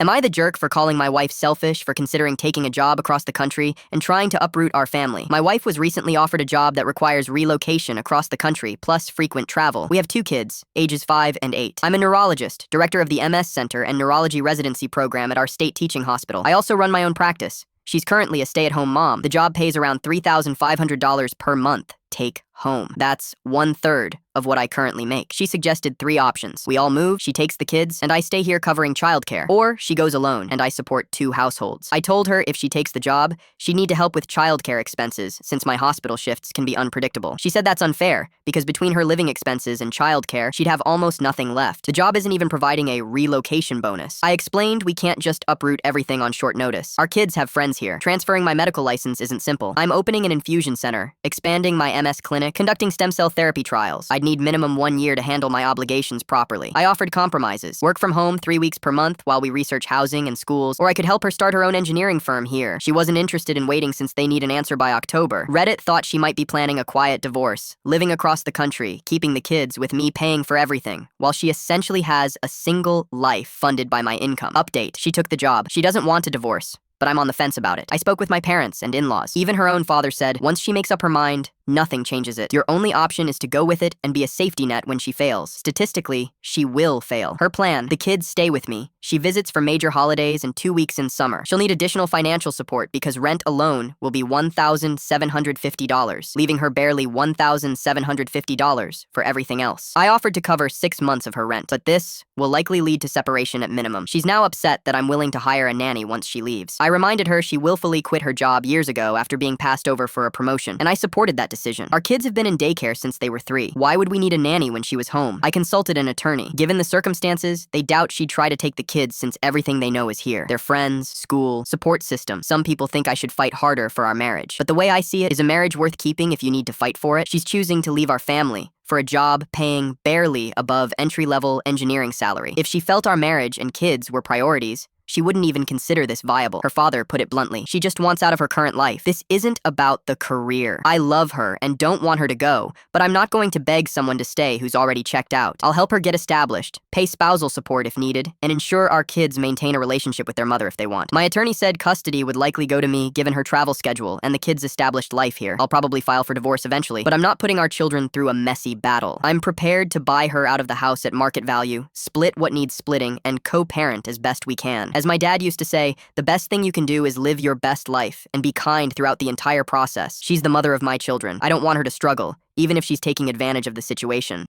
Am I the jerk for calling my wife selfish for considering taking a job across the country and trying to uproot our family? My wife was recently offered a job that requires relocation across the country, plus frequent travel. We have 2 kids, ages 5 and 8. I'm a neurologist, director of the MS Center and Neurology Residency Program at our state teaching hospital. I also run my own practice. She's currently a stay-at-home mom. The job pays around $3,500 per month. Take home. That's 1/3 of what I currently make. She suggested 3 options. We all move, she takes the kids, and I stay here covering childcare. Or she goes alone, and I support 2 households. I told her if she takes the job, she'd need to help with childcare expenses since my hospital shifts can be unpredictable. She said that's unfair, because between her living expenses and childcare, she'd have almost nothing left. The job isn't even providing a relocation bonus. I explained we can't just uproot everything on short notice. Our kids have friends here. Transferring my medical license isn't simple. I'm opening an infusion center, expanding my MS clinic, conducting stem cell therapy trials. I'd need minimum 1 year to handle my obligations properly. I offered compromises. Work from home 3 weeks per month while we research housing and schools, or I could help her start her own engineering firm here. She wasn't interested in waiting since they need an answer by October. Reddit thought she might be planning a quiet divorce, living across the country, keeping the kids with me paying for everything, while she essentially has a single life funded by my income. Update: she took the job. She doesn't want a divorce, but I'm on the fence about it. I spoke with my parents and in-laws. Even her own father said, once she makes up her mind, nothing changes it. Your only option is to go with it and be a safety net when she fails. Statistically, she will fail. Her plan: the kids stay with me. She visits for major holidays and 2 weeks in summer. She'll need additional financial support because rent alone will be $1,750, leaving her barely $1,750 for everything else. I offered to cover 6 months of her rent, but this will likely lead to separation at minimum. She's now upset that I'm willing to hire a nanny once she leaves. I reminded her she willfully quit her job years ago after being passed over for a promotion, and I supported that decision. Our kids have been in daycare since they were 3. Why would we need a nanny when she was home? I consulted an attorney. Given the circumstances, they doubt she'd try to take the kids since everything they know is here. Their friends, school, support system. Some people think I should fight harder for our marriage. But the way I see it, is a marriage worth keeping if you need to fight for it? She's choosing to leave our family for a job paying barely above entry-level engineering salary. If she felt our marriage and kids were priorities, she wouldn't even consider this viable. Her father put it bluntly. She just wants out of her current life. This isn't about the career. I love her and don't want her to go, but I'm not going to beg someone to stay who's already checked out. I'll help her get established, pay spousal support if needed, and ensure our kids maintain a relationship with their mother if they want. My attorney said custody would likely go to me given her travel schedule and the kids' established life here. I'll probably file for divorce eventually, but I'm not putting our children through a messy battle. I'm prepared to buy her out of the house at market value, split what needs splitting, and co-parent as best we can. As my dad used to say, the best thing you can do is live your best life and be kind throughout the entire process. She's the mother of my children. I don't want her to struggle, even if she's taking advantage of the situation.